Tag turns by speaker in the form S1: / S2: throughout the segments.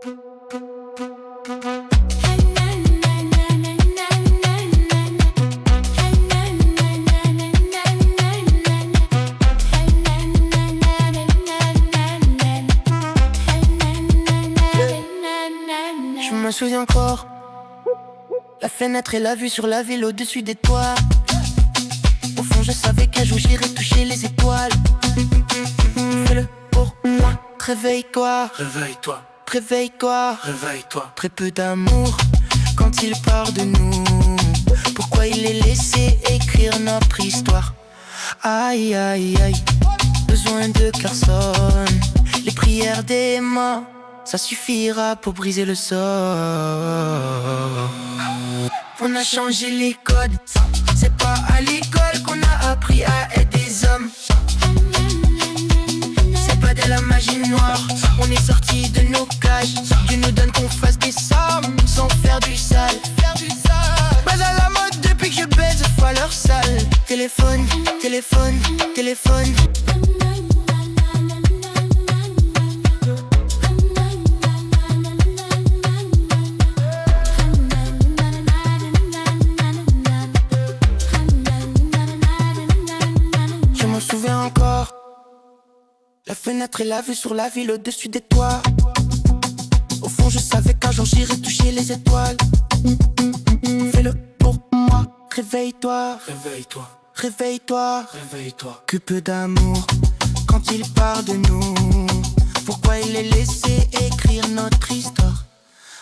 S1: Je me souviens encore, la fenêtre et la vue sur la ville au-dessus des toits. Au fond je savais qu'un jour j'irais toucher les étoiles. Fais-le pour moi, réveille-toi.
S2: Réveille-toi,
S1: Réveille-toi,
S2: réveille-toi.
S1: très peu d'amour quand il part de nous. Pourquoi il est laissé écrire notre histoire? Aïe aïe aïe, besoin de personne. Les prières des mains, ça suffira pour briser le sort. On a changé les codes, c'est pas à l'école qu'on a appris à être des hommes. C'est pas de la magie noire, on est sorti de nos cages. Dieu nous donne qu'on fasse des sommes sans faire du sale. Pas à la mode depuis que je baise fois leur salle. Téléphone, téléphone, téléphone. Je m'en souviens encore, la fenêtre et la vue sur la ville au-dessus des toits. Au fond je savais qu'un jour j'irais toucher les étoiles. Fais-le pour moi, réveille-toi.
S2: Réveille-toi,
S1: Réveille-toi,
S2: réveille-toi.
S1: que peu d'amour quand il part de nous. Pourquoi il est laissé écrire notre histoire?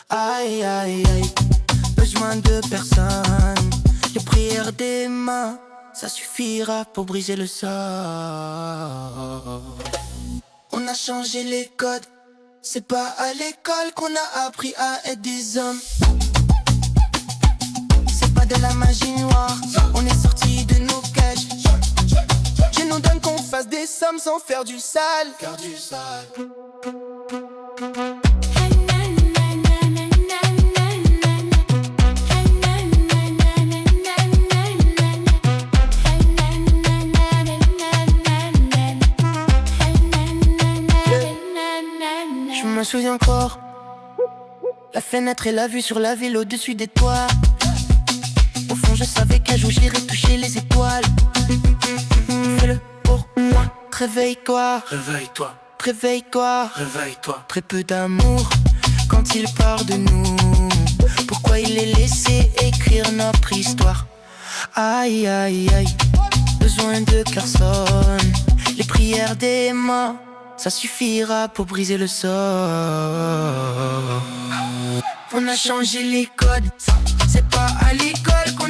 S1: Aïe aïe aïe, besoin de personne. Les prières des mains, ça suffira pour briser le sort. On a changé les codes, c'est pas à l'école qu'on a appris à être des hommes. C'est pas de la magie noire, on est sorti de nos cages. Dieu nous donne qu'on fasse des sommes sans faire du sale. Je me souviens encore, la fenêtre et la vue sur la ville au-dessus des toits. Au fond je savais qu'un jour j'irais toucher les étoiles. Fais-le pour moi, réveille-toi.
S2: Réveille-toi,
S1: Réveille-toi,
S2: réveille-toi.
S1: très peu d'amour quand il part de nous. Pourquoi il est laissé écrire notre histoire? Aïe aïe aïe, besoin de personne. Les prières des mains, ça suffira pour briser le sort. On a changé les codes, c'est pas à l'école qu'on